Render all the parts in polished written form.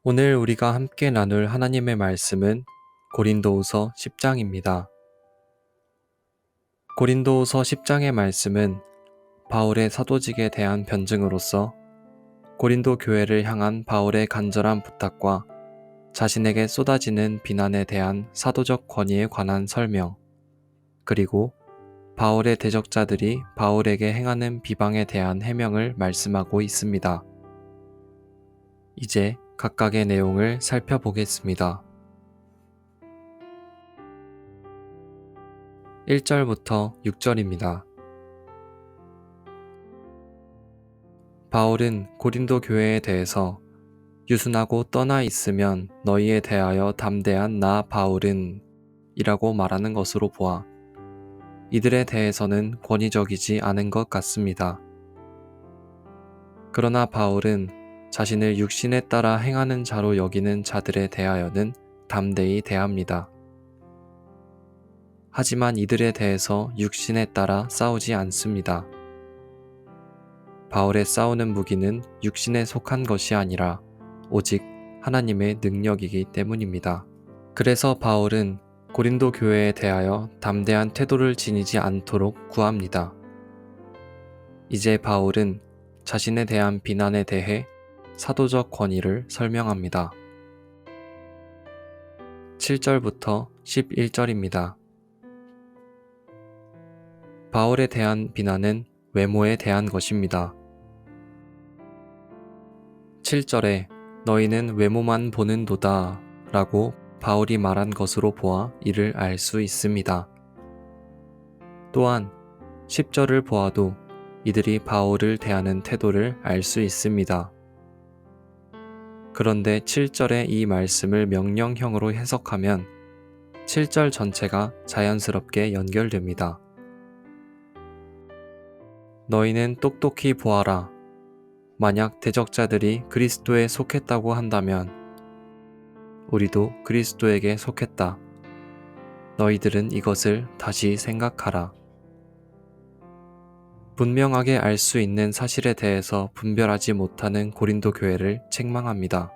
오늘 우리가 함께 나눌 하나님의 말씀은 고린도후서 10장입니다. 고린도후서 10장의 말씀은 바울의 사도직에 대한 변증으로서 고린도 교회를 향한 바울의 간절한 부탁과 자신에게 쏟아지는 비난에 대한 사도적 권위에 관한 설명, 그리고 바울의 대적자들이 바울에게 행하는 비방에 대한 해명을 말씀하고 있습니다. 이제 각각의 내용을 살펴보겠습니다. 1절부터 6절입니다. 바울은 고린도 교회에 대해서 유순하고 떠나 있으면 너희에 대하여 담대한 나 바울은 이라고 말하는 것으로 보아 이들에 대해서는 권위적이지 않은 것 같습니다. 그러나 바울은 자신을 육신에 따라 행하는 자로 여기는 자들에 대하여는 담대히 대합니다. 하지만 이들에 대해서 육신에 따라 싸우지 않습니다. 바울의 싸우는 무기는 육신에 속한 것이 아니라 오직 하나님의 능력이기 때문입니다. 그래서 바울은 고린도 교회에 대하여 담대한 태도를 지니지 않도록 구합니다. 이제 바울은 자신에 대한 비난에 대해 사도적 권위를 설명합니다. 7절부터 11절입니다. 바울에 대한 비난은 외모에 대한 것입니다. 7절에 너희는 외모만 보는도다 라고 바울이 말한 것으로 보아 이를 알 수 있습니다. 또한 10절을 보아도 이들이 바울을 대하는 태도를 알 수 있습니다. 그런데 7절의 이 말씀을 명령형으로 해석하면 7절 전체가 자연스럽게 연결됩니다. 너희는 똑똑히 보아라. 만약 대적자들이 그리스도에 속했다고 한다면 우리도 그리스도에게 속했다. 너희들은 이것을 다시 생각하라. 분명하게 알 수 있는 사실에 대해서 분별하지 못하는 고린도 교회를 책망합니다.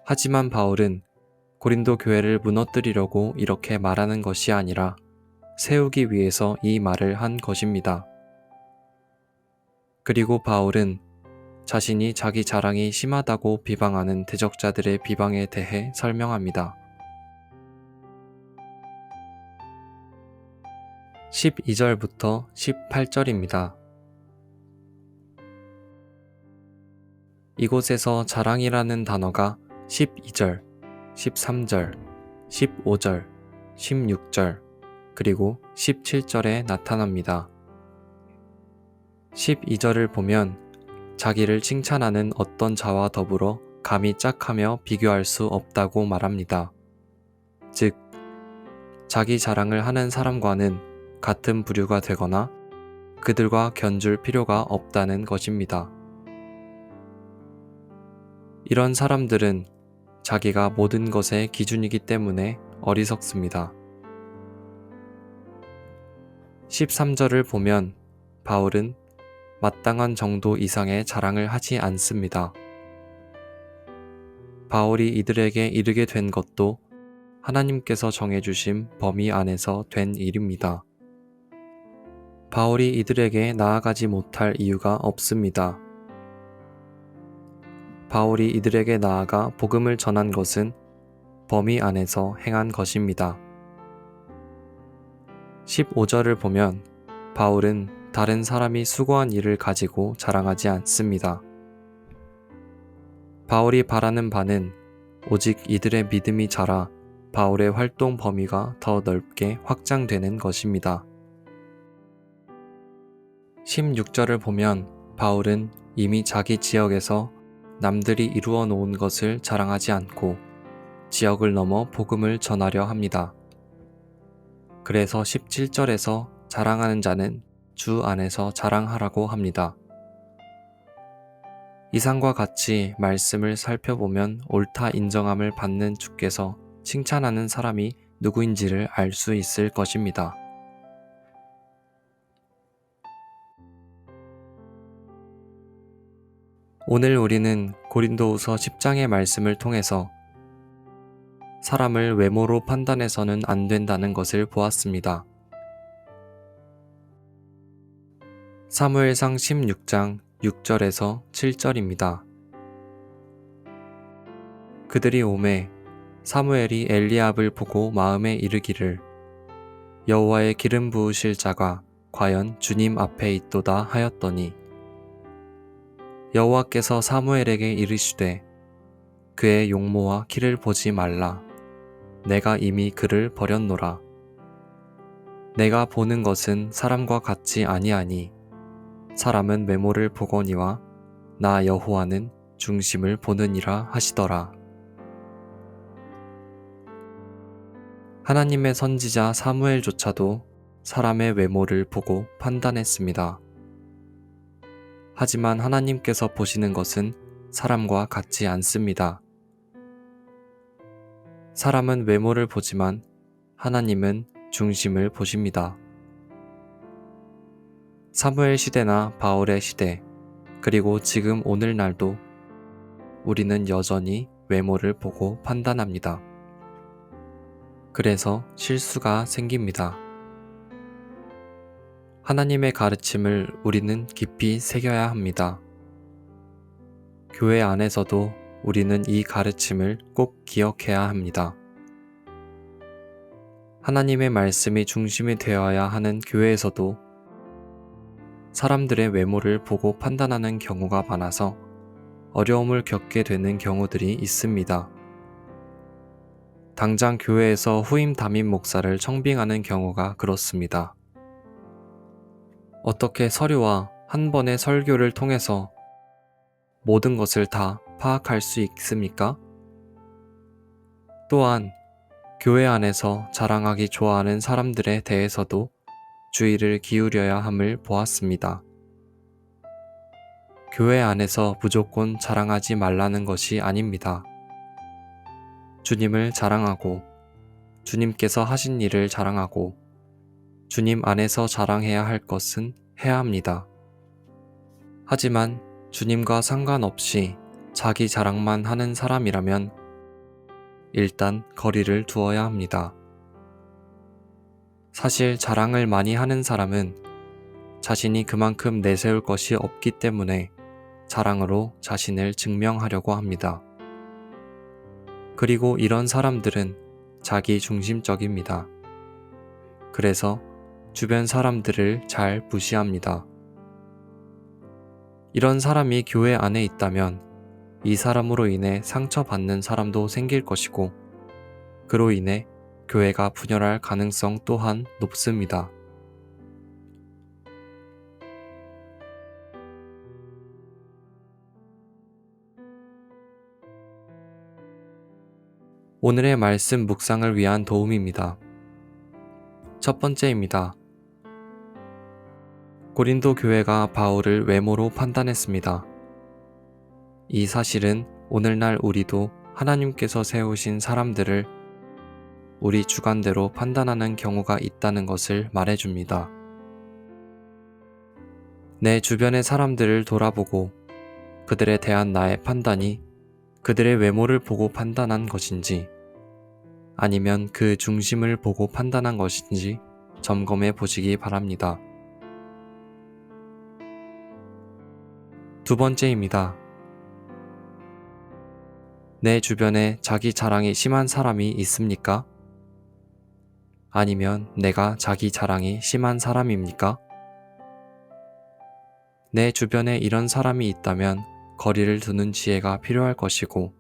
하지만 바울은 고린도 교회를 무너뜨리려고 이렇게 말하는 것이 아니라 세우기 위해서 이 말을 한 것입니다. 그리고 바울은 자신이 자기 자랑이 심하다고 비방하는 대적자들의 비방에 대해 설명합니다. 12절부터 18절입니다. 이곳에서 자랑이라는 단어가 12절, 13절, 15절, 16절, 그리고 17절에 나타납니다. 12절을 보면 자기를 칭찬하는 어떤 자와 더불어 감히 짝하며 비교할 수 없다고 말합니다. 즉, 자기 자랑을 하는 사람과는 같은 부류가 되거나 그들과 견줄 필요가 없다는 것입니다. 이런 사람들은 자기가 모든 것의 기준이기 때문에 어리석습니다. 13절을 보면 바울은 마땅한 정도 이상의 자랑을 하지 않습니다. 바울이 이들에게 이르게 된 것도 하나님께서 정해주신 범위 안에서 된 일입니다. 바울이 이들에게 나아가지 못할 이유가 없습니다. 바울이 이들에게 나아가 복음을 전한 것은 범위 안에서 행한 것입니다. 15절을 보면 바울은 다른 사람이 수고한 일을 가지고 자랑하지 않습니다. 바울이 바라는 바는 오직 이들의 믿음이 자라 바울의 활동 범위가 더 넓게 확장되는 것입니다. 16절을 보면 바울은 이미 자기 지역에서 남들이 이루어 놓은 것을 자랑하지 않고 지역을 넘어 복음을 전하려 합니다. 그래서 17절에서 자랑하는 자는 주 안에서 자랑하라고 합니다. 이상과 같이 말씀을 살펴보면 옳다 인정함을 받는 주께서 칭찬하는 사람이 누구인지를 알 수 있을 것입니다. 오늘 우리는 고린도후서 10장의 말씀을 통해서 사람을 외모로 판단해서는 안 된다는 것을 보았습니다. 사무엘상 16장 6절에서 7절입니다. 그들이 오매 사무엘이 엘리압을 보고 마음에 이르기를 여호와의 기름 부으실 자가 과연 주님 앞에 있도다 하였더니 여호와께서 사무엘에게 이르시되 그의 용모와 키를 보지 말라. 내가 이미 그를 버렸노라. 내가 보는 것은 사람과 같지 아니하니 사람은 외모를 보거니와 나 여호와는 중심을 보느니라 하시더라. 하나님의 선지자 사무엘조차도 사람의 외모를 보고 판단했습니다. 하지만 하나님께서 보시는 것은 사람과 같지 않습니다. 사람은 외모를 보지만 하나님은 중심을 보십니다. 사무엘 시대나 바울의 시대, 그리고 지금 오늘날도 우리는 여전히 외모를 보고 판단합니다. 그래서 실수가 생깁니다. 하나님의 가르침을 우리는 깊이 새겨야 합니다. 교회 안에서도 우리는 이 가르침을 꼭 기억해야 합니다. 하나님의 말씀이 중심이 되어야 하는 교회에서도 사람들의 외모를 보고 판단하는 경우가 많아서 어려움을 겪게 되는 경우들이 있습니다. 당장 교회에서 후임 담임 목사를 청빙하는 경우가 그렇습니다. 어떻게 서류와 한 번의 설교를 통해서 모든 것을 다 파악할 수 있습니까? 또한 교회 안에서 자랑하기 좋아하는 사람들에 대해서도 주의를 기울여야 함을 보았습니다. 교회 안에서 무조건 자랑하지 말라는 것이 아닙니다. 주님을 자랑하고 주님께서 하신 일을 자랑하고 주님 안에서 자랑해야 할 것은 해야 합니다. 하지만 주님과 상관없이 자기 자랑만 하는 사람이라면 일단 거리를 두어야 합니다. 사실 자랑을 많이 하는 사람은 자신이 그만큼 내세울 것이 없기 때문에 자랑으로 자신을 증명하려고 합니다. 그리고 이런 사람들은 자기 중심적입니다. 그래서 주변 사람들을 잘 무시합니다. 이런 사람이 교회 안에 있다면 이 사람으로 인해 상처받는 사람도 생길 것이고 그로 인해 교회가 분열할 가능성 또한 높습니다. 오늘의 말씀 묵상을 위한 도움입니다. 첫 번째입니다. 고린도 교회가 바울을 외모로 판단했습니다. 이 사실은 오늘날 우리도 하나님께서 세우신 사람들을 우리 주관대로 판단하는 경우가 있다는 것을 말해줍니다. 내 주변의 사람들을 돌아보고 그들에 대한 나의 판단이 그들의 외모를 보고 판단한 것인지 아니면 그 중심을 보고 판단한 것인지 점검해 보시기 바랍니다. 두 번째입니다. 내 주변에 자기 자랑이 심한 사람이 있습니까? 아니면 내가 자기 자랑이 심한 사람입니까? 내 주변에 이런 사람이 있다면 거리를 두는 지혜가 필요할 것이고,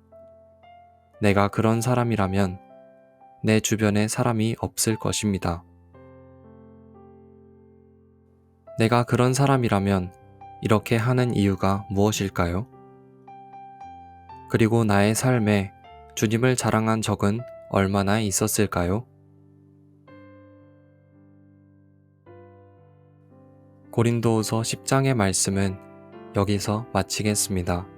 내가 그런 사람이라면 내 주변에 사람이 없을 것입니다. 내가 그런 사람이라면 이렇게 하는 이유가 무엇일까요? 그리고 나의 삶에 주님을 자랑한 적은 얼마나 있었을까요? 고린도후서 10장의 말씀은 여기서 마치겠습니다.